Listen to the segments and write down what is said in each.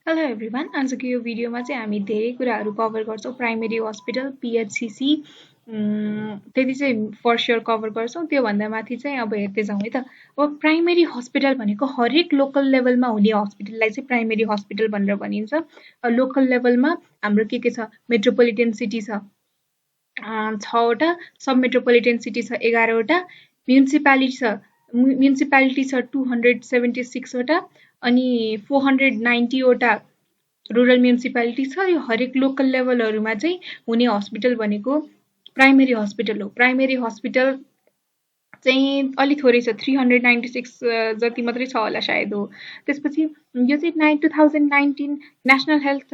Hello everyone आजको यो भिडियोमा चाहिँ हामी धेरै कुराहरू कभर गर्छौँ प्राइमेरी हस्पिटल PHCC त्यति चाहिँ फर स्योर कभर गर्छौँ त्योभन्दा माथि चाहिँ अब हेर्दै जाउँ है त अब प्राइमेरी हस्पिटल भनेको हरेक लोकल लेभलमा हुने हस्पिटललाई चाहिँ प्राइमेरी हस्पिटल भनेर भनिन्छ लोकल लेभलमा हाम्रो के छ मेट्रोपोलिटन सिटी छ 6वटा सब मेट्रोपोलिटन सिटी छ 11वटा म्युनिसिपालिटी छ 276वटा अनि 490वटा रुरल म्युनिसिपालिटी छ यो हरेक लोकल लेभलहरुमा चाहिँ हुने हस्पिटल भनेको प्राइमेरी हस्पिटल हो प्राइमेरी हस्पिटल चाहिँ अलि थोरै छ 396 जति मात्रै छ होला सायद हो त्यसपछि यो चाहिँ 2019 नेशनल हेल्थ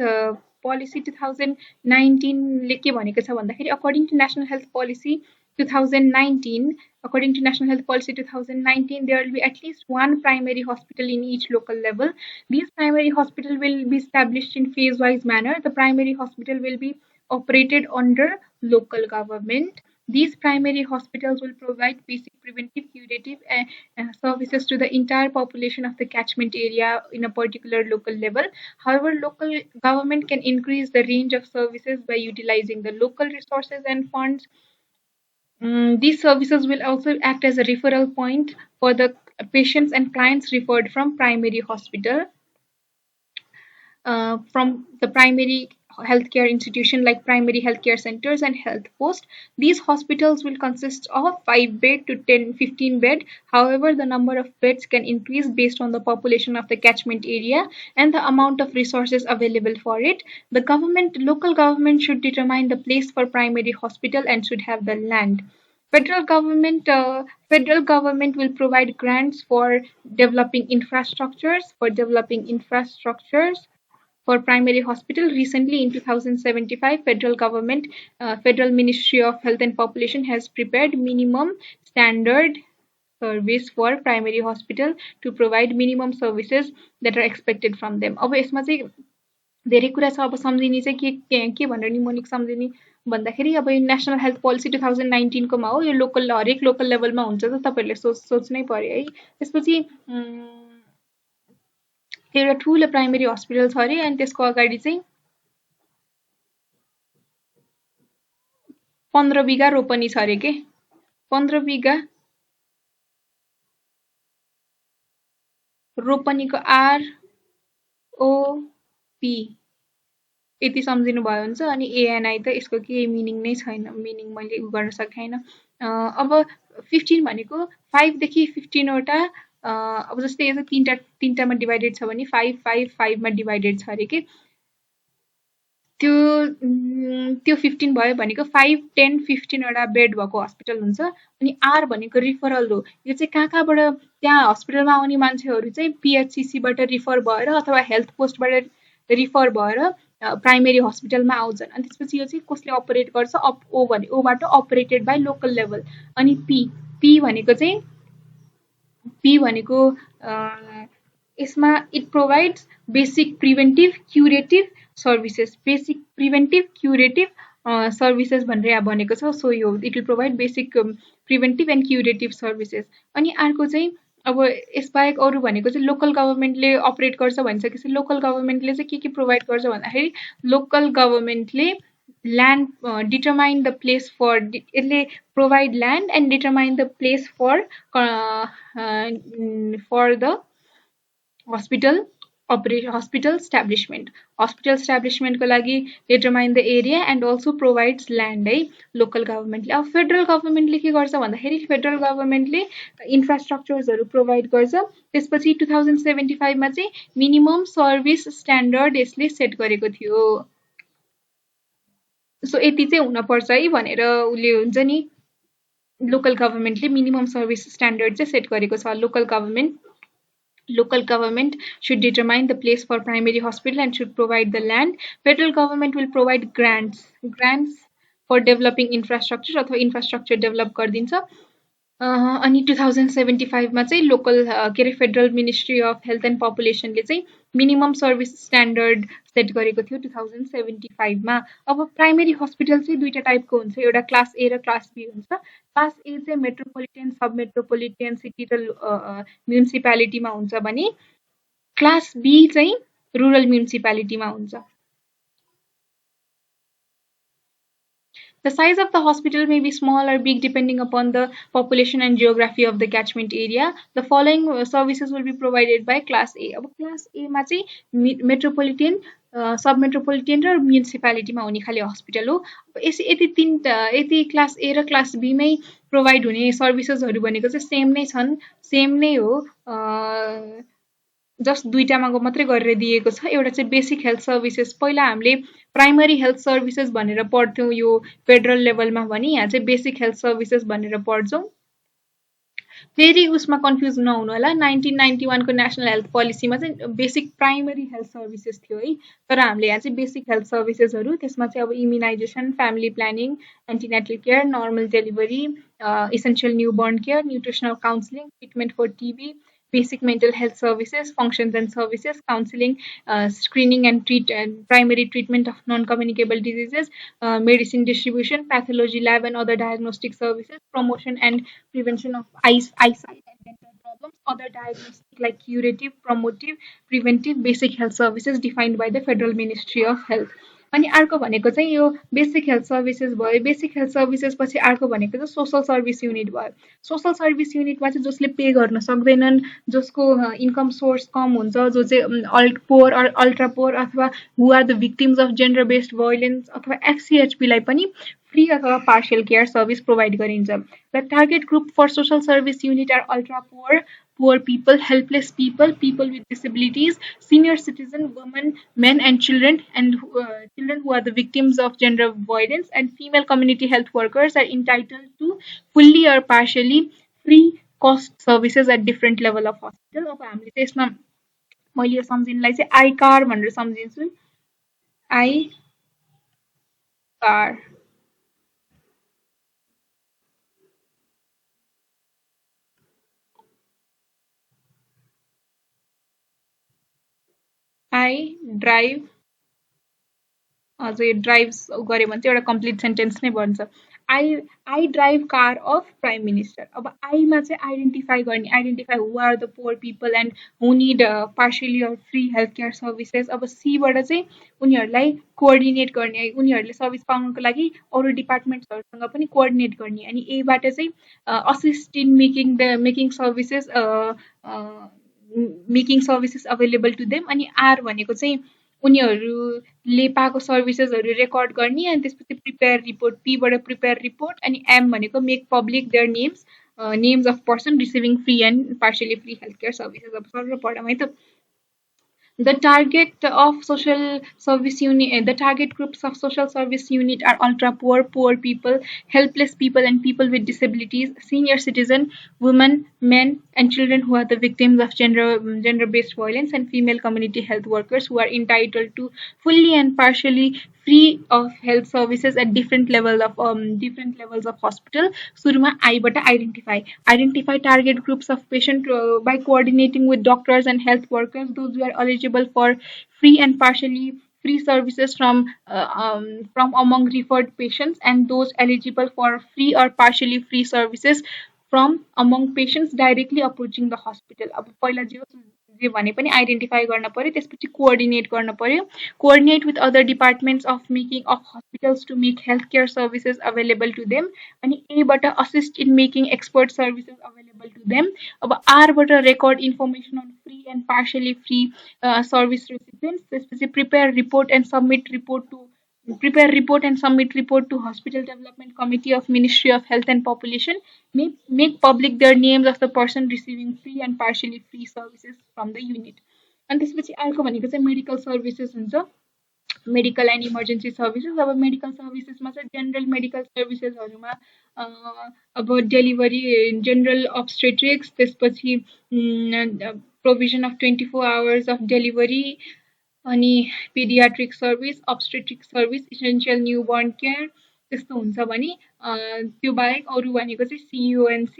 policy 2019 ले के भनेको छ भन्दाखेरि according to national health policy 2019 according to national health policy 2019 there will be at least one primary hospital in each local level. These primary hospital will be established in phase wise manner. The primary hospital will be operated under local government. These primary hospitals will provide basic preventive curative services to the entire population of the catchment area in a particular local level. However, local government can increase the range of services by utilizing the local resources and funds. These services will also act as a referral point for the patients and clients referred from primary hospital. From the primary healthcare institution like primary healthcare centers and health post. These hospitals will consist of 5 bed to 10-15 bed. However, the number of beds can increase based on the population of the catchment area and the amount of resources available for it. The local government should determine the place for primary hospital and should have the land. Federal government will provide grants for developing infrastructures for primary hospital. Recently in 2075 Federal Ministry of Health and Population has prepared minimum standard service for primary hospital to provide minimum services that are expected from them. अब यसमा चाहिँ धेरै कुरा छ अब सम्झिने चाहिँ के भनेर निमोनिक सम्झिने भन्दाखेरि अब यो नेशनल हेल्थ पोलिसी 2019 कोमा हो यो हरेक लोकल लेभलमा हुन्छ त तपाईहरुले सोच्नै पर्यो है त्यसपछि एउटा ठूलो प्राइमेरी हस्पिटल छ अरे अनि त्यसको अगाडि चाहिँ 15 बिघा रोपनी छ अरे के 15 बिघा रोपनीको ROP यति सम्झिनु भयो हुन्छ अनि ANI त यसको के मिनिङ नै छैन मिनिङ मैले गर्न सकिएन अब 15 भनेको 5 देखि 15 वटा अब जस्तै यो तीनटामा डिवाइडेड छ भने 5 5 5 मा डिवाइडेड छ अरे के त्यो 15 भयो भनेको 5 10 15 वटा बेड भएको हस्पिटल हुन्छ अनि R भनेको रिफरल हो यो चाहिँ कहाँबाट त्यहाँ हस्पिटलमा आउने मान्छेहरु चाहिँ PHCC बाट रिफर भएर अथवा हेल्थ पोस्टबाट रिफर भएर प्राइमेरी हस्पिटलमा आउँछन् अनि त्यसपछि यो चाहिँ कसले अपरेट गर्छ O भने O बाट अपरेटेड बाइ लोकल लेभल अनि P भनेको यसमा it provides basic preventive curative services भनेर यहाँ भनेको छ सो यो it will provide basic preventive and curative services अनि अर्को चाहिँ अब यसबाहेक अरु भनेको चाहिँ लोकल गभर्नमेन्टले अपरेट गर्छ भनिसकेपछि लोकल गभर्नमेन्टले चाहिँ के प्रोवाइड गर्छ भन्दाखेरि local गभर्नमेन्टले land determine the place for provide land and determine the place for the hospital establishment को लागि determine the area and also provides land है local government ले अब federal government ले के गर्छ भन्दाखेरि federal government ले infrastructures हरु provide गर्छ त्यसपछि 2075 मा चाहिँ minimum service standard यसले सेट गरेको थियो सो यति चाहिँ हुन पर्छ है भनेर उले हुन्छ नि लोकल गभर्नमेन्टले मिनिमम सर्भिस स्ट्यान्डर्ड चाहिँ सेट गरेको छ local government should determine the place for primary hospital and should provide the land. Federal government will provide grants for developing infrastructure अथवा infrastructure develop गरिदिन्छ अनि 2075 मा चाहिँ लोकल के रे federal ministry of health and पपुलेसनले चाहिँ मिनिमम सर्भिस स्ट्यान्डर्ड सेट गरेको थियो 2075 मा अब प्राइमेरी हस्पिटल चाहिँ दुईटा टाइपको हुन्छ एउटा क्लास A र क्लास B हुन्छ क्लास A चाहिँ मेट्रोपोलिटन सब मेट्रोपोलिटन सिटी र म्युनिसिपालिटीमा हुन्छ भने क्लास B चाहिँ रुरल म्युनिसिपालिटीमा हुन्छ। The size of the hospital may be small or big depending upon the population and geography of the catchment area. The following services will be provided by Class A. अब Class A मा चाहिँ metropolitan सब metropolitan र म्युनिसिपालिटीमा हुने खाले hospital हो। यति class ए र class be मै प्रोभाइड हुने सर्भिसेसहरू भनेको चाहिँ सेम नै छन्, सेम नै हो। जस्ट दुईटामा मात्रै गरेर दिएको छ। एउटा चाहिँ बेसिक हेल्थ सर्भिसेस, पहिला हामीले प्राइमरी हेल्थ सर्भिसेस भनेर पढ्थ्यौँ यो फेडरल लेभलमा भने, यहाँ चाहिँ बेसिक हेल्थ सर्भिसेस भनेर पढ्छौँ। फेरि उसमा कन्फ्युज नहुनु होला, 1991 को नेसनल हेल्थ पोलिसीमा चाहिँ बेसिक प्राइमरी हेल्थ सर्भिसेस थियो है, तर हामीले यहाँ चाहिँ बेसिक हेल्थ सर्भिसेसहरू, त्यसमा चाहिँ अब immunization, family planning, antenatal care, normal delivery, essential newborn care, nutritional counselling, treatment for TB, basic mental health services, functions and services, counseling, screening and primary treatment of non-communicable diseases, medicine distribution, pathology lab and other diagnostic services, promotion and prevention of eyesight and dental problems, other diagnostic like curative, promotive, preventive, basic health services defined by the Federal Ministry of Health. अनि अर्को भनेको चाहिँ यो basic health services भयो। Basic health services पछि अर्को भनेको चाहिँ सोसल सर्भिस युनिट भयो। सोसल सर्भिस युनिटमा चाहिँ जसले पे गर्न सक्दैनन्, जसको इन्कम सोर्स कम हुन्छ, जो चाहिँ पोर अल्ट्रा पोर अथवा who are the victims of gender based violence अथवा एफसीएचपीलाई पनि फ्री अथवा पार्शियल केयर सर्भिस प्रोभाइड गरिन्छ। The target group for social service unit are ultra poor people, helpless people, people with disabilities, senior citizen, women, men and children, and children who are the victims of gender violence, and female community health workers are entitled to fully or partially free cost services at different level of hospital. अब हामीले चाहिँ यसमा मैले यो सम्झिनलाई चाहिँ I car भनेर सम्झिन्छु। I car I drive, अझ यो ड्राइभ गऱ्यो भने चाहिँ एउटा कम्प्लिट सेन्टेन्स नै बन्छ। I drive car of prime minister. अब आईमा चाहिँ identify who are the poor people and who need partially or free health care services. अब सीबाट चाहिँ उनीहरूलाई कोअर्डिनेट गर्ने, उनीहरूले सर्भिस पाउनको लागि अरू डिपार्टमेन्ट्सहरूसँग पनि कोअर्डिनेट गर्ने। अनि एबाट चाहिँ assist in making services available to them. अनि आर भनेको चाहिँ उनीहरूले पाएको सर्भिसेसहरू रेकर्ड गर्ने, अनि त्यसपछि प्रिपेयर रिपोर्ट, पीबाट प्रिपेयर रिपोर्ट, अनि एम भनेको make public their names of person receiving free and partially free health care services. अब सर पढाउँ है त। The target groups of social service unit are ultra poor, poor people, helpless people and people with disabilities, senior citizen, women, men and children who are the victims of gender-based violence, and female community health workers who are entitled to fully and partially free of health services at different levels of hospital. Suruma I but identify target groups of patient by coordinating with doctors and health workers, those who are eligible for free and partially free services from among referred patients, and those eligible for free or partially free services from among patients directly approaching the hospital. अब पहिला जे भने पनि identify गर्न पर्यो, त्यसपछि coordinate गर्न पर्यो, coordinate with other departments of hospitals to make health care services available to them. अनि एबाट assist in making expert services available to them. अब आरबाट record information on free and partially free service recipients, त्यसपछि prepare report and submit report to Hospital Development Committee of Ministry of Health and Population, make public their names of the person receiving free and partially free services from the unit. And त्यसपछि अर्को भनेको चाहिँ medical services हुन्छ, medical and emergency services. अब medical सर्भिसेसमा चाहिँ general medical सर्भिसेसहरूमा अब डेलिभरी, जेनरल अब्स्टेट्रिक्स, त्यसपछि provision of 24 hours of delivery, अनि paediatric service, obstetric service, essential newborn care त्यस्तो हुन्छ भने त्यो बाहेक अरू भनेको चाहिँ CUNC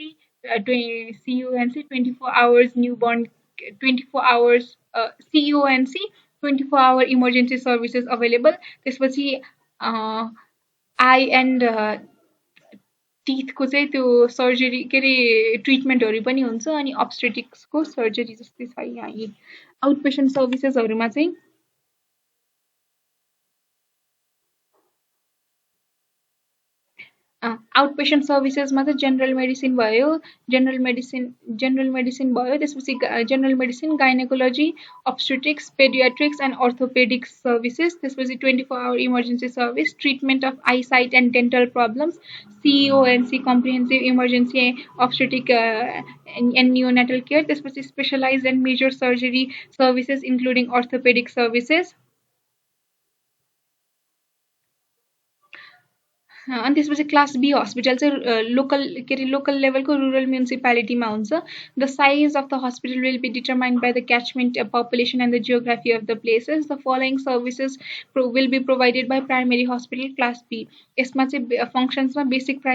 24 hours newborn 24 hours CUNC 24 hour emergency services available. त्यसपछि आई एन्ड टिथको चाहिँ त्यो सर्जरी के अरे ट्रिटमेन्टहरू पनि हुन्छ, अनि अब्स्टेटिक्सको सर्जरी जस्तै छ यहाँ। आउट पेसेन्ट सर्भिसेसहरूमा चाहिँ आउटपेसेन्ट सर्भिसेसमा चाहिँ जेनरल मेडिसिन भयो त्यसपछि general medicine gynaecology obstetrics paediatrics and orthopaedics services त्यसपछि 24 hour emergency service treatment of eyesight and dental problems CEONC comprehensive emergency obstetric and neonatal care त्यसपछि specialized and major surgery services including orthopaedic services अनि त्यसपछि class B hospital चाहिँ local लेभलको rural म्युनिसिपालिटीमा हुन्छ the size of the hospital will be determined by the catchment population and the geography of the places the following services will be provided by primary hospital class B यसमा चाहिँ फङ्सन्समा basic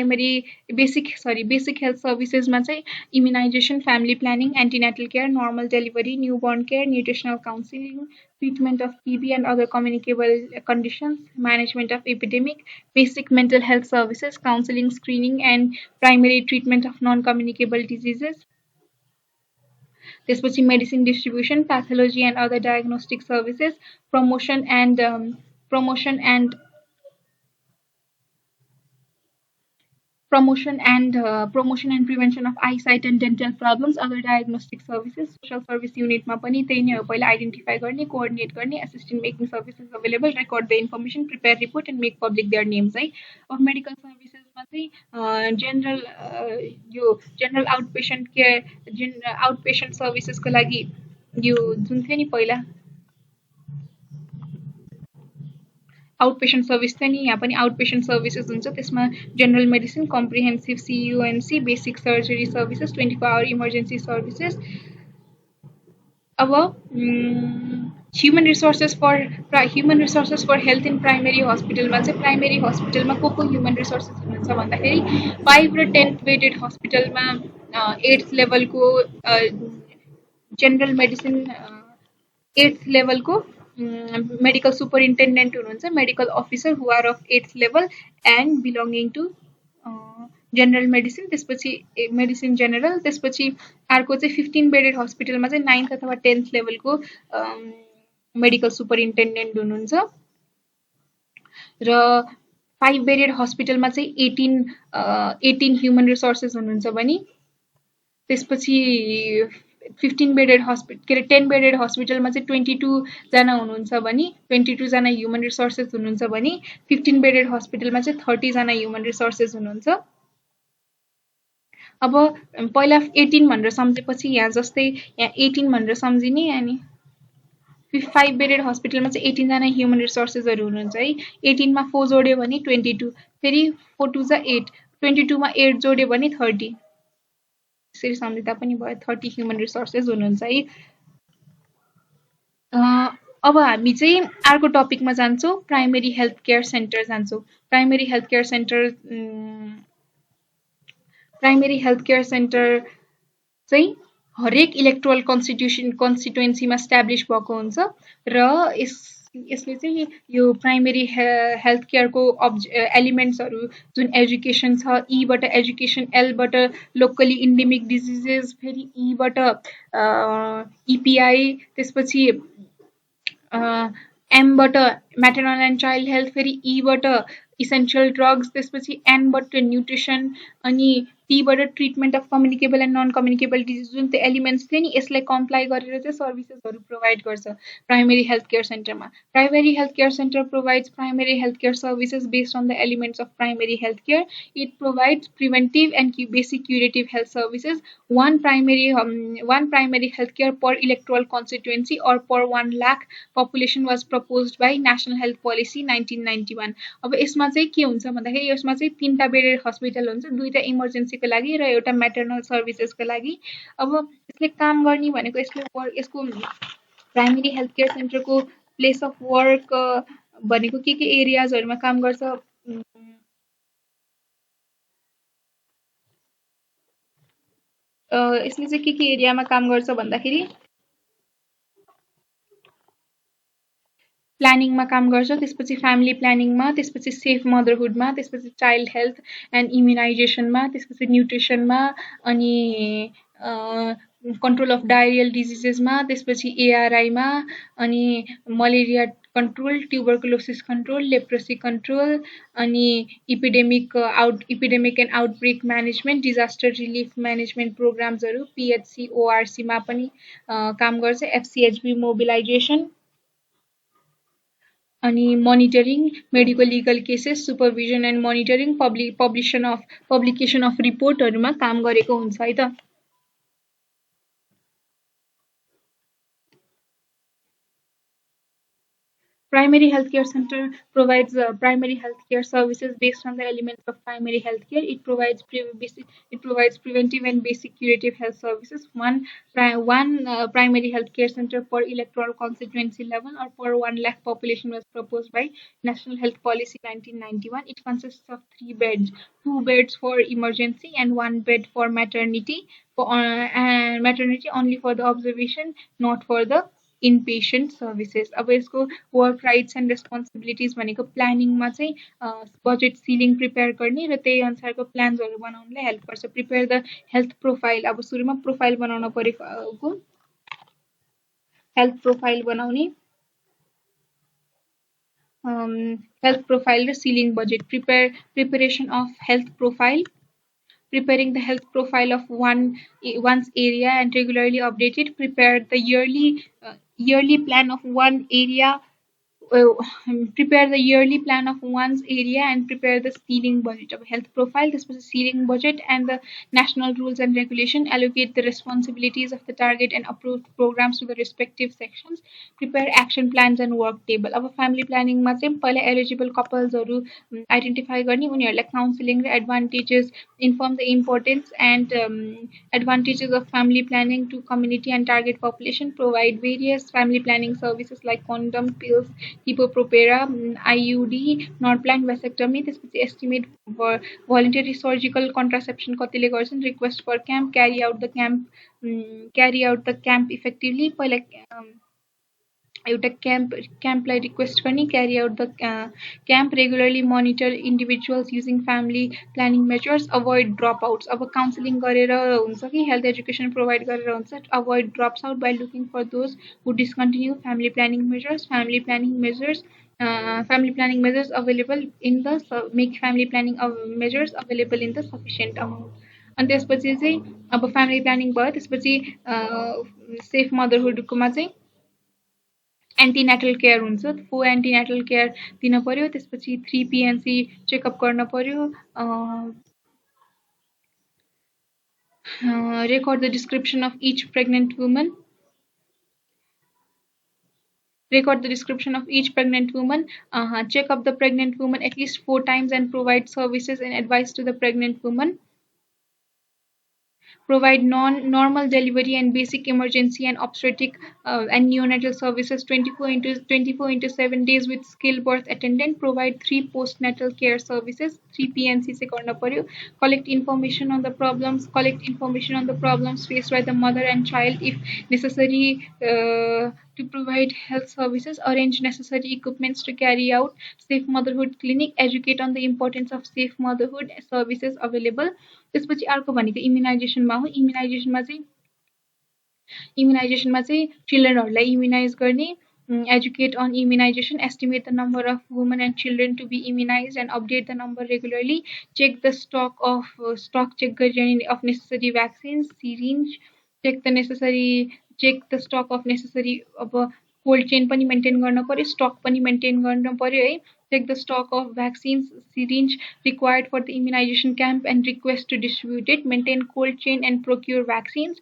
health सर्भिसेसमा चाहिँ immunization family planning antenatal care normal delivery newborn care nutritional counselling treatment of TB and other communicable conditions, management of epidemic, basic mental health services, counseling, screening, and primary treatment of non-communicable diseases. त्यसपछि medicine distribution, pathology and other diagnostic services, promotion and prevention of eyesight and dental problems, other diagnostic services, social service unit मा पनि त्यही नै हो पहिला identify गर्ने coordinate गर्ने assist in making services available, record the information, prepare report and make public their names है अब मेडिकल सर्भिसेसमा चाहिँ जनरल आउटपेसेन्ट सर्भिसेसको लागि यो जुन थियो नि पहिला आउटपेसेन्ट सर्भिस थियो नि यहाँ पनि आउटपेसेन्ट सर्भिसेस हुन्छ त्यसमा general medicine comprehensive CEONC basic surgery services 24 hour emergency services अब human resources for health in primary हस्पिटलमा चाहिँ प्राइमेरी हस्पिटलमा को ह्युमन रिसोर्सेस हुनुहुन्छ भन्दाखेरि 5 र 10 बेडेड हस्पिटलमा 8th लेभलको जनरल मेडिसिन 8th लेभलको medical superintendent हुनुहुन्छ medical officer who are of 8th level and belonging to general medicine त्यसपछि medicine general त्यसपछि अर्को चाहिँ 15 bedded hospital मा चाहिँ 9th अथवा 10th लेभलको medical superintendent हुनुहुन्छ र 5 bedded hospital मा चाहिँ 18 human resources हुनुहुन्छ भने त्यसपछि 15 bedded hospital 10 bedded hospital मा चाहिँ 22 जना हुनुहुन्छ भने 22 जना ह्युमन रिसोर्सेस हुनुहुन्छ भने 15 bedded hospital मा चाहिँ 30 जना ह्युमन रिसोर्सेस हुनुहुन्छ अब पहिला 18 भनेर सम्झेपछि यहाँ जस्तै यहाँ 18 भनेर सम्झिने अनि 5 bedded hospital मा चाहिँ 18 जना ह्युमन रिसोर्सेसहरु हुनुहुन्छ है 18 मा 4 जोड्यो भने 22 फेरि 4 2 जा 8 22 मा 8 जोड्यो भने 30 यसरी सम्झिँदा पनि भयो 30 ह्युमन रिसोर्सेस हुनुहुन्छ है अब हामी चाहिँ अर्को टपिकमा जान्छौं प्राइमेरी हेल्थ केयर सेन्टर जान्छौं प्राइमेरी हेल्थ केयर सेन्टर चाहिँ हरेक इलेक्टोरल कन्स्टिट्युएन्सीमा एस्टाब्लिश भएको हुन्छ र यसले चाहिँ यो प्राइमेरी हेल्थ केयरको एलिमेन्ट्सहरु जुन एजुकेसन छ ई बाट एजुकेसन एल बाट लोकली इन्डेमिक डिजिजेस फेरि ई बाट ईपीआई त्यसपछि एम बाट मैटरनल एन्ड चाइल्ड हेल्थ फेरि ई बाट इसेन्शियल ड्रग्स त्यसपछि एन बाट न्युट्रिसन अनि टी बाट treatment of communicable and non communicable disease जुन त्यो एलिमेन्ट्स थियो नि यसलाई कम्प्लाई गरेर चाहिँ सर्भिसेसहरु प्रोवाइड गर्छ प्राइमेरी हेल्थ केयर सेन्टरमा primary health care centre provides primary health care services based on the elements of primary health care it provides preventive and basic curative health services one primary health care per electoral constituency or per 1 lakh population was proposed by National Health Policy 1991 अब यसमा चाहिँ के हुन्छ भन्दाखेरि यसमा चाहिँ 3टा bedded hospital हुन्छ 2टा इमर्जेन्सीको लागि र एउटा मैटरनल सर्भिसेसको लागि अब यसले काम गर्ने भनेको यसको प्राइमेरी हेल्थ केयर सेन्टरको प्लेस अफ वर्क भनेको के एरियाजहरुमा काम गर्छ यसले चाहिँ के एरियामा काम गर्छ भन्दाखेरि प्लानिङमा काम गर्छ त्यसपछि फ्यामिली प्लानिङमा त्यसपछि सेफ मदरहुडमा त्यसपछि चाइल्ड हेल्थ एन्ड इम्युनाइजेसनमा त्यसपछि न्युट्रिसनमा अनि कन्ट्रोल अफ डायरियल डिजिजेसमा त्यसपछि एआरआईमा अनि malaria control, tuberculosis control, leprosy control, अनि epidemic and outbreak management, disaster relief management programs हरु PHC ORC मा पनि काम गर्छ, FCHB mobilization अनि monitoring medical legal cases, supervision and monitoring, publication of report हरुमा काम गरेको हुन्छ है त। Primary healthcare center provides primary healthcare services based on the elements of primary healthcare. It provides preventive and basic curative health services. One primary healthcare center per electoral constituency level or per 1 lakh population was proposed by National Health Policy 1991. It consists of 3 beds, 2 beds for emergency and 1 bed for maternity. And maternity only for the observation, not for the inpatient services. अब यसको work rights and responsibilities भनेको प्लानिङमा चाहिँ budget ceiling prepare गर्ने र त्यही अनुसारको प्लान्सहरू बनाउनलाई help गर्छ। Prepare the health profile, अब सुरुमा प्रोफाइल बनाउन परेको हेल्थ प्रोफाइल बनाउने, हेल्थ प्रोफाइल र ceiling budget, preparation of health profile, preparing the health profile of one's area and regularly update it, prepare the yearly plan of one area, uh, prepare the yearly plan of one's area and prepare the ceiling budget of health profile. This was a ceiling budget and the national rules and regulation, allocate the responsibilities of the target and approved programs to the respective sections, prepare action plans and work table. अब family planning मा चाहिँ पहिला eligible couples हरु identify गर्ने, उनीहरुलाई counseling र advantages, inform the importance and advantages of family planning to community and target population, provide various family planning services like condom, pills, Hipopropera, IUD, non-planned vasectomy, त्यसपछि estimate voluntary surgical contraception कतिले गर्छन्, request for camp, carry out the camp effectively, पहिला एउटा क्याम्पलाई request गर्ने, carry out the camp, regularly monitor individuals using family planning measures, avoid drop outs. अब counselling गरेर हुन्छ कि हेल्थ एजुकेसन प्रोभाइड गरेर हुन्छ, avoid drops out by looking for those who discontinue family planning measures, family planning measures available in the make family planning measures available in the sufficient amount। अनि त्यसपछि चाहिँ अब family planning भयो, त्यसपछि safe मदरहुडकोमा चाहिँ antenatal care हुन्छ, 4 antenatal care दिन पर्यो, त्यसपछि 3 PNC चेकअप गर्न पर्यो, record the description of each pregnant woman, check up the pregnant woman at least 4 times and provide services and advice to the pregnant woman, provide normal delivery and basic emergency and obstetric and neonatal services 24 into 7 days with skilled birth attendant, provide 3 postnatal care services, 3 PNC se garna paryo, collect information on the problems faced by the mother and child if necessary, to provide health services, arrange necessary equipments to carry out safe motherhood clinic, educate on the importance of safe motherhood services available। त्यसपछि अर्को भनेको इम्युनाइजेसनमा हो। इम्युनाइजेसनमा चाहिँ चिल्ड्रेनहरूलाई इम्युनाइज गर्ने, educate on immunization, estimate the number of women and children to be immunized and update the number regularly, check the stock check गर्ने of necessary vaccines, syringe, check the stock of necessary, अब cold chain पनि maintain गर्न पर्यो, stock पनि maintain गर्न पर्यो है, check the stock of vaccines, syringe required for the immunization camp and request to distribute it, maintain cold chain and procure vaccines,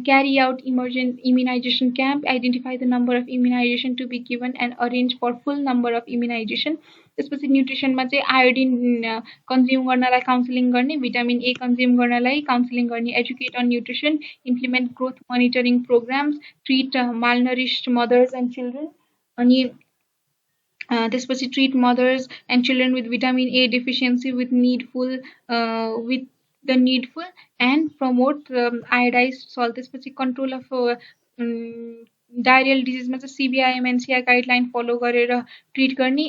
carry out emergent immunization camp, identify the number of immunization to be given and arrange for full number of immunization। त्यसपछि न्युट्रिसनमा चाहिँ iodine consume गर्नलाई counselling गर्ने, vitamin A consume गर्नलाई counselling गर्ने, educate on nutrition, implement growth monitoring programs, treat malnourished mothers and children, अनि त्यसपछि treat mothers and children with vitamin A deficiency with the needful and promote iodized salt। त्यसपछि control of diarrhoeal डिजिजमा चाहिँ CBIM NCI guideline follow गरेर treat गर्ने,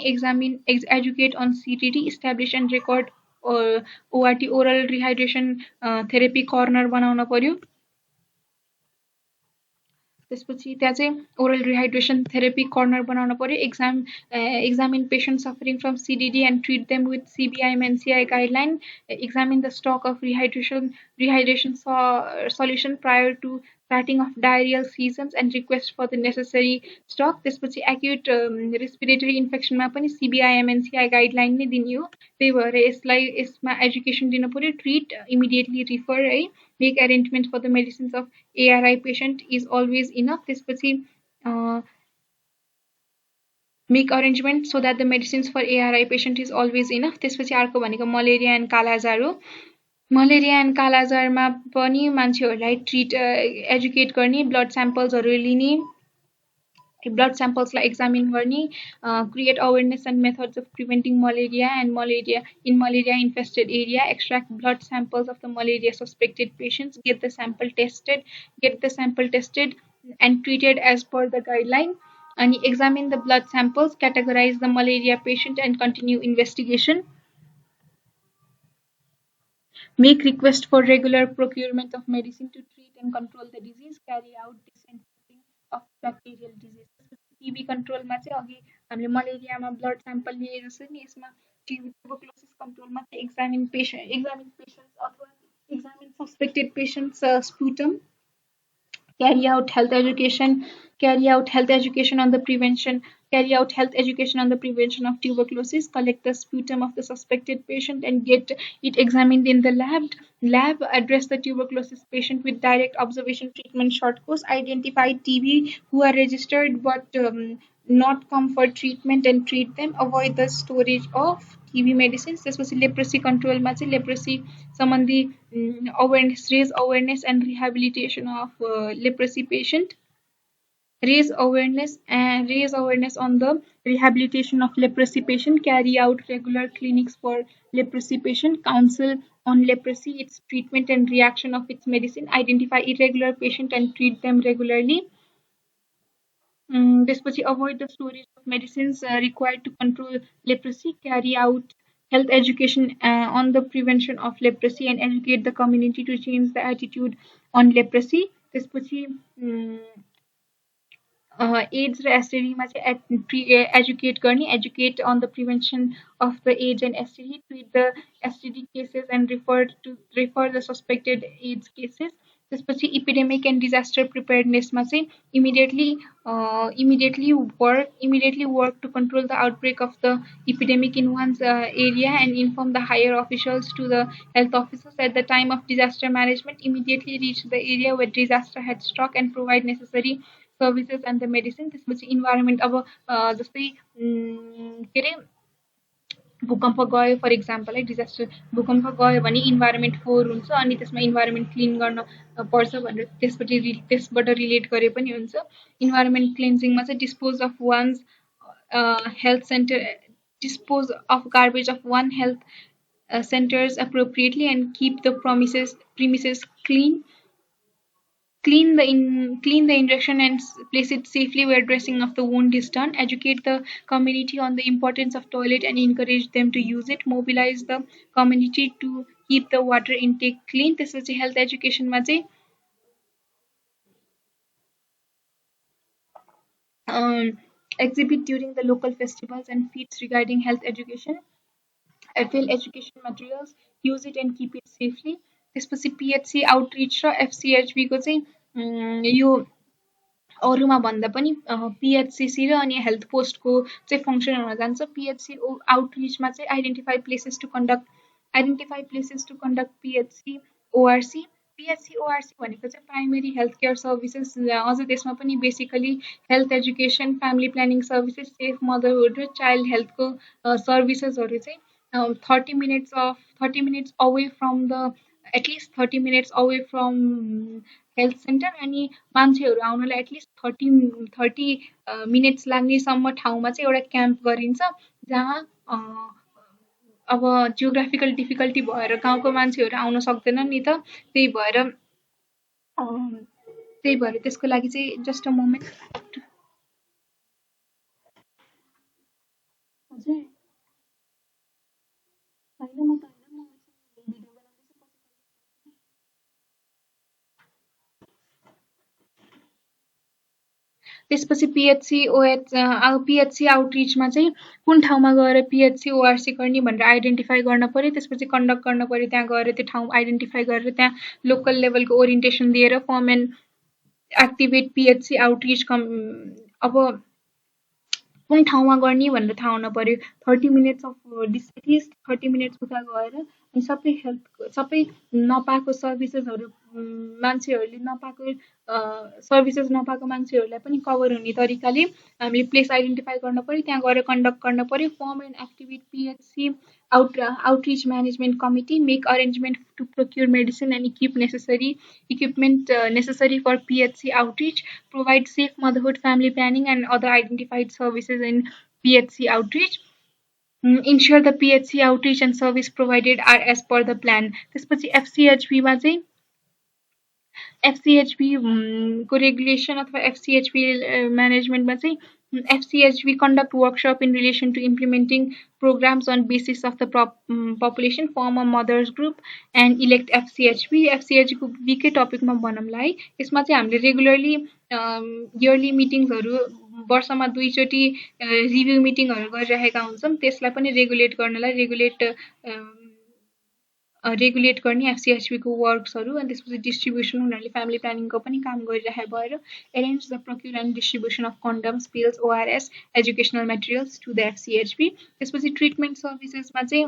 educate on CTT, establish and record ORT oral rehydration therapy corner बनाउन पर्यो। त्यसपछि त्यहाँ चाहिँ ओरल रिहाइड्रेसन थेरापी कर्नर बनाउनु पर्यो. Examine patients suffering from CDD and treat them with CBIM and CI guideline. Examine the stock of solution prior to starting of diarrheal seasons and request for the necessary stock. त्यसपछि acute respiratory infection मा पनि CBIM and CI guideline नै दिने हो. त्यही भएर यसमा education दिनु पर्यो. ट्रिट इमिडिएटली रिफर है. Make arrangement for the medicines of ARI patient is always enough. त्यसपछि make arrangement so that the medicines for ARI patient is always enough. त्यसपछि अर्को भनेको मलेरिया एन्ड कालाजार हो. मलेरिया एन्ड कालाजारमा पनि मान्छेहरूलाई एजुकेट गर्ने, blood स्याम्पल्सहरू लिने, blood samples like examine गर्ने, create awareness and methods of preventing malaria and malaria infested area, extract blood samples of the malaria suspected patients, get the sample tested and treated as per the guideline, and examine the blood samples, categorize the malaria patient and continue investigation. Make request for regular procurement of medicine to treat and control the disease. Carry out disinfecting of bacterial diseases. TB कन्ट्रोलमा चाहिँ अघि हामीले मलेरियामा blood sample लिए जस्तो नि यसमा tuberculosis कन्ट्रोलमा चाहिँ examine patients अथवा examine suspected patients sputum. Carry out health education on the prevention of tuberculosis. Collect the sputum of the suspected patient and get it examined in the lab. Address the tuberculosis patient with direct observation treatment short course. Identify TB who are registered but not come for treatment and treat them. Avoid the storage of TB medicines. त्यसपछि leprosy कन्ट्रोलमा चाहिँ leprosy सम्बन्धी raise awareness and rehabilitation of leprosy patient. Raise awareness on the rehabilitation of leprosy patient. Carry out regular clinics for leprosy patient. Counsel on leprosy, its treatment and reaction of its medicine. Identify irregular patient and treat them regularly. त्यसपछि avoid the storage of medicines required to control leprosy. Carry out health education on the prevention of leprosy and educate the community to change the attitude on leprosy. त्यसपछि AIDS र STDमा चाहिँ educate on the prevention of the AIDS and STD, treat the STD cases and refer the suspected AIDS cases. त्यसपछि epidemic and disaster preparednessमा चाहिँ immediately work to control the outbreak of the epidemic in one's area and inform the higher officials to the health officers at the time of disaster management. Immediately reach the area where disaster had struck and provide necessary services and the medicine. त्यसपछि environment अब जस्तै के अरे भूकम्प गयो for example है, disaster भूकम्प गयो भने इन्भाइरोमेन्ट 4 हुन्छ अनि त्यसमा इन्भाइरोमेन्ट क्लिन गर्न पर्छ भनेर त्यसबाट रिलेट गरे पनि हुन्छ. इन्भाइरोमेन्ट क्लिन्जिङमा चाहिँ dispose of garbage of one health centers appropriately and keep the premises clean. Clean the injection and place it safely where dressing of the wound is done. Educate the community on the importance of toilet and encourage them to use it. Mobilize the community to keep the water intake clean. This is health education मा चाहिँ exhibit during the local festivals and feats regarding health education. Fill education materials, use it and keep it safely. त्यसपछि PHC outreach र FCHB को चाहिँ यो अरूमा भन्दा पनि PHCC र अनि हेल्थ पोस्टको चाहिँ फंक्सन हुन जान्छ. PHC आउटरिचमा चाहिँ identify places to conduct PHC ORC. PHC ORC भनेको चाहिँ प्राइमेरी हेल्थ केयर सर्भिसेस. अझ त्यसमा पनि basically health education, family planning services, safe motherhood र चाइल्ड हेल्थको सर्भिसेसहरू चाहिँ 30 minutes away from the at least 30 minutes away from health center अनि मान्छेहरू आउनलाई एटलिस्ट 30 मिनट्स लाग्नेसम्म ठाउँमा चाहिँ एउटा क्याम्प गरिन्छ जहाँ अब जियोग्राफिकल डिफिकल्टी भएर गाउँको मान्छेहरू आउन सक्दैनन् नि त. त्यही भएर त्यसको लागि चाहिँ जस्ट अ मोमेन्ट. हजुर हैन म त त्यसपछि PHC आउटरिचमा चाहिँ कुन ठाउँमा गएर PHC ORC गर्ने भनेर आइडेन्टिफाई गर्न पर्यो, त्यसपछि कन्डक्ट गर्न पर्यो, त्यहाँ गएर त्यो ठाउँ आइडेन्टिफाई गरेर त्यहाँ लोकल लेभलको ओरिएन्टेसन दिएर form and activate PHC outreach अब कुन ठाउँमा गर्ने भनेर थाहा हुन पर्यो। 30 मिनट्स अफ एटलिस्ट 30 मिनट्स उता गएर अनि सबै नपाएको सर्भिसेसहरू मान्छेहरूले नपाएको सर्भिसेस नपाएको मान्छेहरूलाई पनि कभर हुने तरिकाले हामीले प्लेस आइडेन्टिफाई गर्न पर्यो, त्यहाँ गएर कन्डक्ट गर्न पर्यो, form and activate PHC outreach management committee, make arrangement to procure medicine and equipment necessary for PHC outreach, provide safe motherhood, family planning and other identified services in PHC outreach. Ensure the PHC outreach and service provided are as per the plan. त्यसपछि FCHP मा चाहिँ FCHP को regulation अथवा FCHP म्यानेजमेन्टमा चाहिँ FCHP conduct workshop in relation to implementing programs on basis of the population, form a mothers group and elect FCHP. FCHP को विकै टपिकमा भनौँला है। यसमा चाहिँ हामीले रेगुलरली इयरली मिटिङ्सहरू वर्षमा 2 चोटि रिभ्यू मिटिङहरू गरिरहेका हुन्छौँ। त्यसलाई पनि रेगुलेट गर्नलाई रेगुलेट गर्ने FCHP को वर्क्सहरू अनि त्यसपछि डिस्ट्रिब्युसन उनीहरूले फ्यामिली प्लानिङको पनि काम गरिरहे भएर arrange the procure and distribution of condoms, pills, ORS, educational materials to the FCHP. त्यसपछि ट्रिटमेन्ट सर्भिसेसमा चाहिँ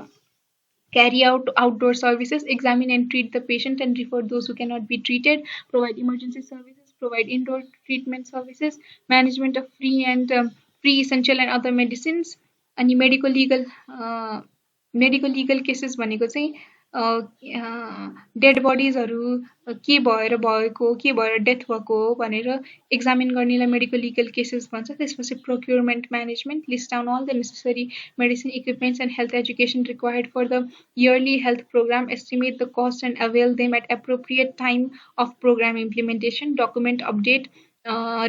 carry out outdoor services, examine and treat the patient and refer those who cannot be treated, provide emergency services, provide indoor treatment services, management of free essential and other medicines, अनि medical legal cases भनेको चाहिँ dead बडिजहरू के भएर भएको, के भएर death भएको भनेर एक्जामिन गर्नेलाई मेडिकल लिगल केसेस भन्छ। त्यसपछि procurement management, list down all the necessary medicine, equipments and health education required for the yearly health programme, estimate the cost and avail them at appropriate time of programme implementation, document update,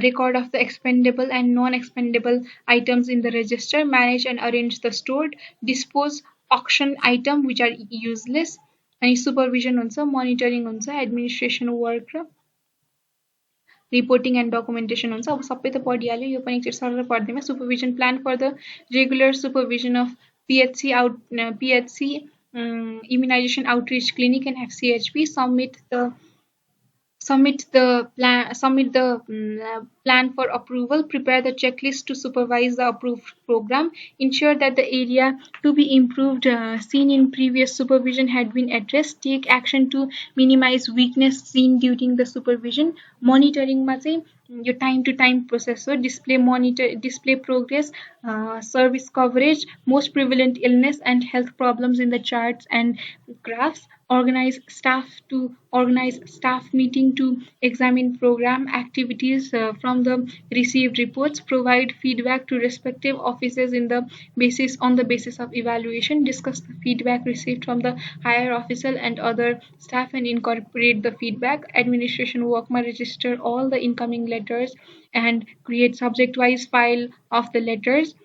record of the expendable and non-expendable items in the register, manage and arrange the stored, dispose auction item which are useless, अनि supervision हुन्छ, monitoring हुन्छ, administration work र reporting and documentation हुन्छ। अब सबै त पढिहाल्यो, यो पनि एकचोटि सरल पढ्दैमा supervision plan for the regular supervision of PHC immunization outreach clinic and FCHP, submit the plan for approval, prepare the checklist to supervise the approved program, ensure that the area to be improved seen in previous supervision had been addressed, take action to minimize weakness seen during the supervision. Monitoring मा चाहिँ यो time to time process हो, display progress, service coverage, most prevalent illness and health problems in the charts and graphs, organize staff meeting to examine program activities from the received reports, provide feedback to respective offices on the basis of evaluation, discuss the feedback received from the higher official and other staff and incorporate the feedback. Administration work ma register all the incoming letters and create subject wise file of the letters.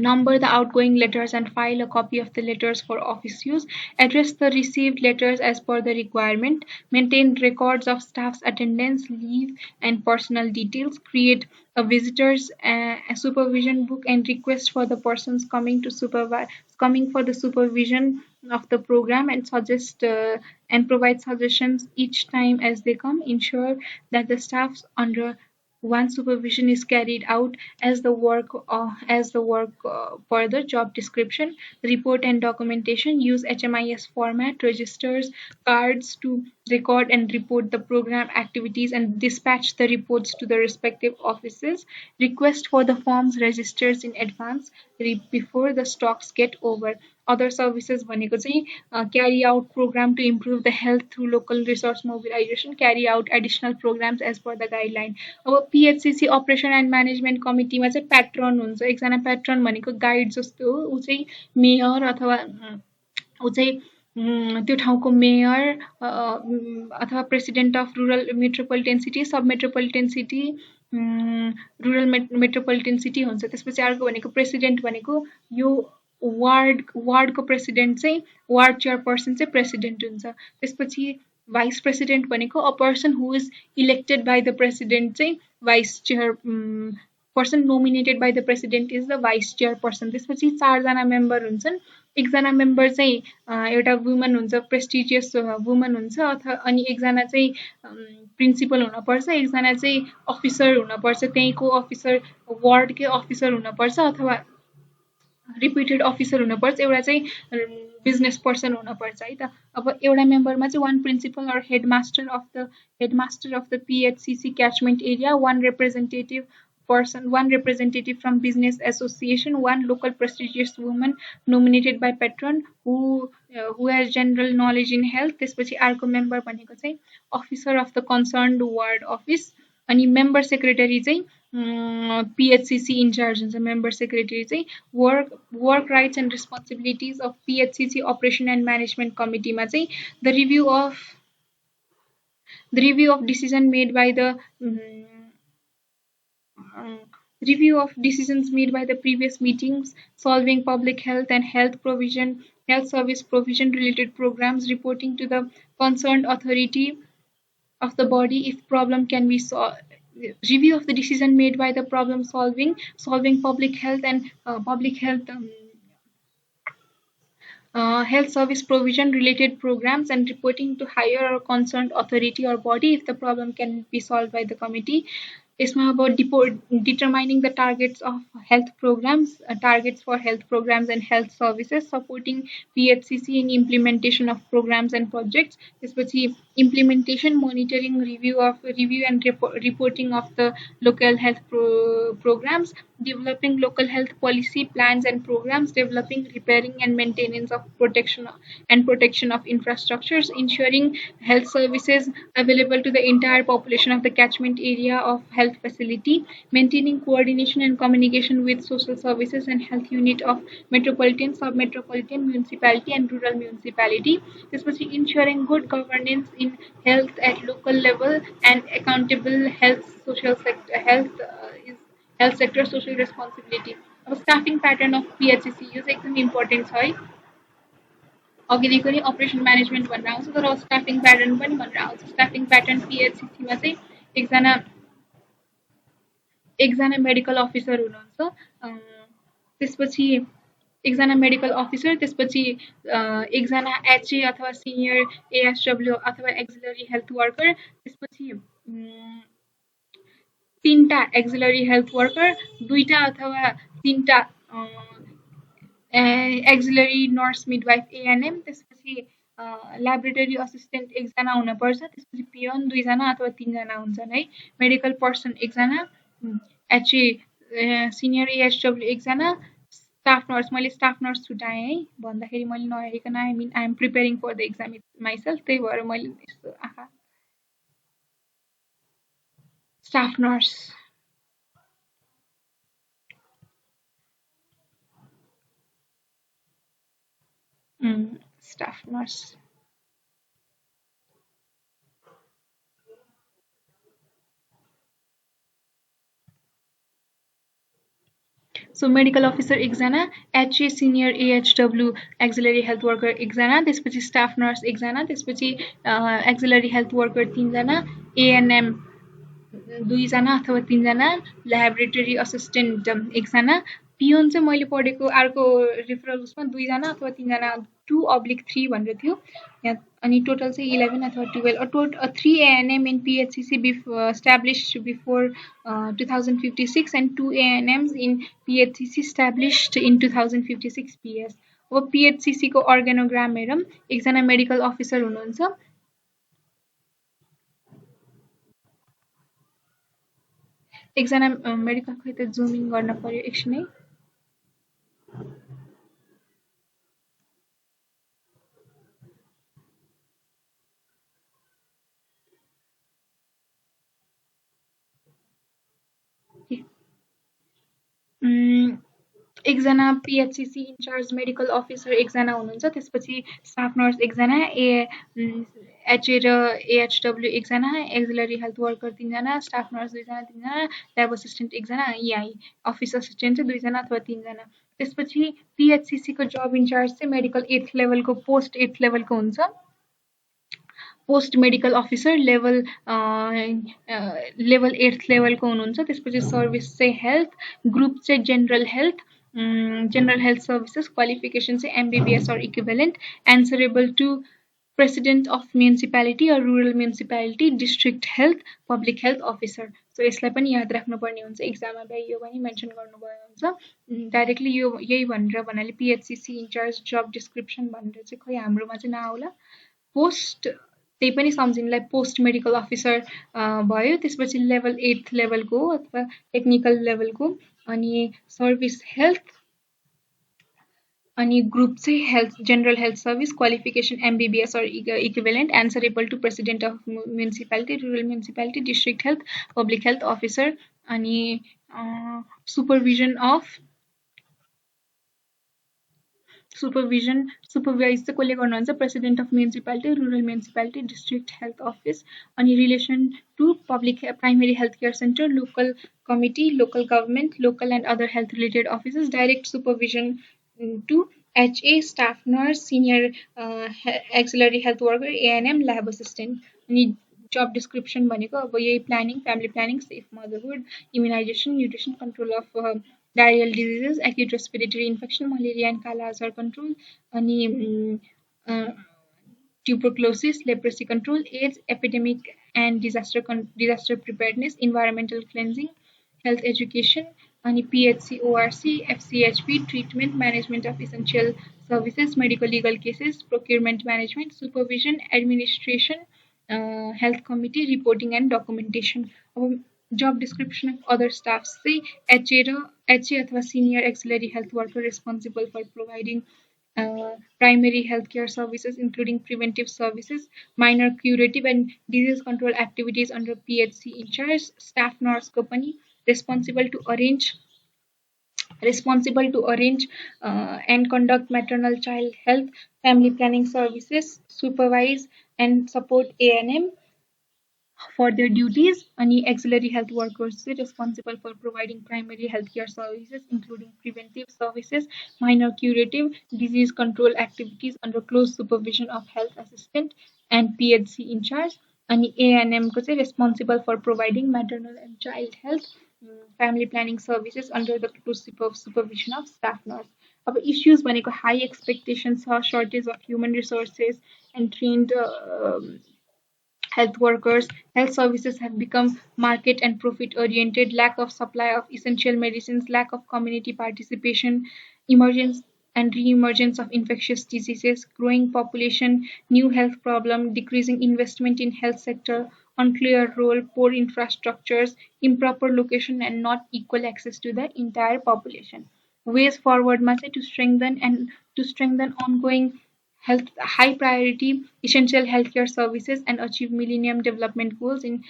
Number the outgoing letters and file a copy of the letters for office use, address the received letters as per the requirement, maintain records of staff's attendance, leave and personal details, create a visitors supervision book and request for the persons coming for the supervision of the program and suggest and provide suggestions each time as they come, ensure that the staffs under one supervision is carried out as the work per the job description, report and documentation, use HMIS format, registers, cards to record and report the program activities and dispatch the reports to the respective offices, request for the forms registers in advance before the stocks get over. Other services भनेको चाहिँ carry out program to improve the health through local resource mobilization, carry out additional programs as per the guideline. अब PHCC operation and management committee मा चाहिँ प्याट्रन हुन्छ, एकजना प्याट्रन भनेको guide जस्तो हो, उ चाहिँ मेयर अथवा उ चाहिँ त्यो ठाउँको मेयर अथवा president of rural metropolitan city, sub metropolitan city, rural metropolitan city हुन्छ। त्यसपछि अर्को भनेको प्रेसिडेन्ट भनेको यो वार्डको प्रेसिडेन्ट चाहिँ वार्ड चेयरपर्सन चाहिँ प्रेसिडेन्ट हुन्छ। त्यसपछि भाइस प्रेसिडेन्ट भनेको a person who is elected by the president चाहिँ vice chairperson nominated by the president is the vice chairperson. त्यसपछि 4जना मेम्बर हुन्छन्। एकजना मेम्बर चाहिँ एउटा वुमन हुन्छ, प्रेस्टिजियस वुमन हुन्छ, अथवा अनि एकजना चाहिँ प्रिन्सिपल हुनपर्छ, एकजना चाहिँ अफिसर हुनपर्छ, त्यहीँको अफिसर, वार्डकै अफिसर हुनपर्छ, अथवा रिप्युटेड अफिसर हुनुपर्छ, एउटा चाहिँ बिजनेस पर्सन हुनपर्छ है त। अब एउटा मेम्बरमा चाहिँ one principal or headmaster of the PHCC catchment area, one representative person, one representative from business association, one local prestigious woman nominated by patron who has general knowledge in health। त्यसपछि अर्को member भनेको चाहिँ officer of the concerned ward office. अनि member secretary चाहिँ PHCC incharge हुन्छ। Member secretary चाहिँ work rights and responsibilities of PHCC operation and management कमिटीमा चाहिँ the review of decision made by the review of decisions made by the previous meetings, solving public health and health service provision related programs, reporting to the concerned authority of the body if problem can be solved. Review of the decision made by the problem solving public health and health service provision related programs, and reporting to higher or concerned authority or body if the problem can be solved by the committee। यसमा अब determining the targets of health programs, targets for health programs and health services, supporting PHCC in implementation of programs and projects। त्यसपछि implementation, monitoring, review and reporting of the local health programs, developing local health policy plans and programs, developing, repairing and maintenance of protection of infrastructures, ensuring health services available to the entire population of the catchment area of health facility, maintaining coordination and communication with social services and health unit of metropolitan, sub-metropolitan municipality and rural municipality। त्यसपछि ensuring good governance in health at local level and accountable health sector social responsibility। अब staffing pattern of PHCC यो चाहिँ एकदम important छ है। अघिदेखि नै operation management भनेर आउँछ, तर स्टाफिङ प्याटर्न पनि भनेर आउँछ। स्टाफिङ प्याटर्न पिएचसिसीमा चाहिँ एकजना मेडिकल अफिसर हुनुहुन्छ, त्यसपछि एकजना मेडिकल अफिसर, त्यसपछि एकजना एचए अथवा सिनियर एएसडब्ल्यू अथवा एक्सिलरी हेल्थ वर्कर, त्यसपछि 3टा एक्सिलरी हेल्थ वर्कर, 2टा अथवा 3टा एक्सिलरी नर्स मिडवाइफ एएनएम, त्यसपछि ल्याबोरेटरी असिस्टेन्ट एकजना हुनपर्छ, त्यसपछि पियन 2जना अथवा 3जना हुन्छन् है। मेडिकल पर्सन एकजना, एचए सिनियर एएचडब्ल्यू एकजना, स्टाफ नर्स, मैले स्टाफ नर्स छुटाएँ है भन्दाखेरि मैले नहेरिकन I am preparing for the exam myself, त्यही भएर मैले यस्तो आँखा staff nurse. Staff nurse. So medical officer एकजना, HA senior AHW auxiliary health worker एकजना, त्यसपछि स्टाफ नर्स एकजना, त्यसपछि एक्सिलरी हेल्थ वर्कर 3जना, एएनएम 2जना अथवा 3जना, ल्याबोरेटरी असिस्टेन्ट एकजना, पियोन चाहिँ मैले पढेको अर्को रेफरल उसमा 2जना अथवा 3जना, 2/3 भनेर थियो यहाँ, अनि टोटल चाहिँ 11 अथवा 12, 3 ANM in PHCC established before 2056 and 2 ANMs in PHCC established in 2056 PS। अब PHCC को अर्गेनोग्राम हेरौँ, एकजना मेडिकल अफिसर हुनुहुन्छ, एकजना मेडिकल, खै त जुमिङ गर्न पर्यो एकछिन है। एकजना पिएचसिसी इन्चार्ज मेडिकल अफिसर एकजना हुनुहुन्छ, त्यसपछि स्टाफ नर्स एकजना, एचए र एएचडब्ल्यू एकजना, एक्सिलरी हेल्थ वर्कर 3जना, स्टाफ नर्स 2जना 3जना, ल्याब असिस्टेन्ट एकजना, यही अफिस असिस्टेन्ट चाहिँ 2जना अथवा 3जना। त्यसपछि पिएचसिसी को जब इन्चार्ज चाहिँ मेडिकल 8th लेभलको पोस्ट 8th लेभलको हुन्छ। Post medical officer level level 8th लेभलको हुनुहुन्छ। त्यसपछि सर्भिस चाहिँ हेल्थ, ग्रुप चाहिँ जेनरल हेल्थ सर्भिसेस, क्वालिफिकेसन चाहिँ MBBS or equivalent, answerable to president of municipality or rural municipality, district health, public health officer. So यसलाई पनि याद राख्नुपर्ने हुन्छ, इक्जाममा यो पनि मेन्सन गर्नुभयो हुन्छ। डाइरेक्टली यो यही भनेर भन्नाले पिएचसिसी इन्चार्ज जब डिस्क्रिप्सन भनेर चाहिँ खै हाम्रोमा चाहिँ नआउला। पोस्ट त्यही पनि सम्झिनुलाई पोस्ट मेडिकल अफिसर भयो। त्यसपछि लेभल 8th लेभलको अथवा टेक्निकल लेभलको, अनि सर्भिस हेल्थ, अनि ग्रुप चाहिँ health general health service, qualification MBBS or equivalent, answerable to president of municipality, rural municipality, district health, public health officer, अनि सुपरभाइज चाहिँ कसले गर्नुहुन्छ? President of municipality, rural municipality, district health office, अनि relation to public primary health care centre, local committee, local government, local and other health related offices, direct supervision to HA, staff nurse, senior auxiliary health worker, ANM, lab assistant. अनि जब description भनेको अब यही planning, family planning, safe motherhood, immunisation, nutrition, control of diarrhoeal diseases, acute respiratory infection, malaria and काला आजार control, अनि tuberculosis, leprosy control, AIDS, epidemic and disaster preparedness, environmental cleansing, health education, and PHC, ORC, FCHP, treatment, management of essential services, medical legal cases, procurement management, supervision, administration, health committee, reporting and documentation. Job description of other staffs say HA अथवा senior auxiliary health worker responsible for providing primary healthcare services, including preventive services, minor curative and disease control activities under PHC in charge, staff nurse company responsible to arrange and conduct maternal child health, family planning services, supervise and support ANM for their duties. Any auxiliary health workers responsible for providing primary healthcare services, including preventive services, minor curative, disease control activities under close supervision of health assistant and PHC in charge. Any ANM responsible for providing maternal and child health, family planning services under the close supervision of staff nurse. Our issues भनेको high expectations, shortage of human resources and trained health workers. Health services have become market and profit oriented, lack of supply of essential medicines, lack of community participation, emergence and re-emergence of infectious diseases, growing population, new health problem, decreasing investment in health sector, unclear role, poor infrastructures, improper location and not equal access to the entire population. Ways forward must be to strengthen ongoing health high priority essential healthcare services and achieve millennium development goals in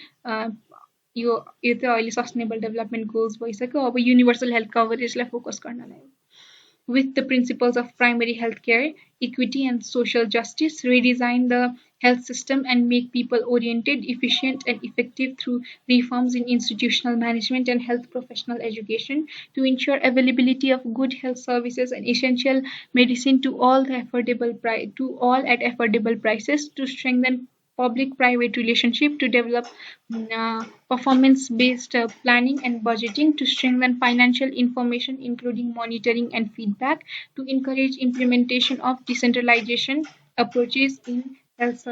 यो त अहिले sustainable development goals भइसक्यो। अब universal health कभरेजलाई focus गर्नलाई with the principles of primary health care, equity, and social justice, redesign the health system and make people oriented, efficient, and effective through reforms in institutional management and health professional education to ensure availability of good health services and essential medicine to all at affordable prices, to strengthen public-private relationship, to develop performance-based planning and budgeting, to strengthen financial information including monitoring and feedback, to encourage implementation of decentralization approaches in health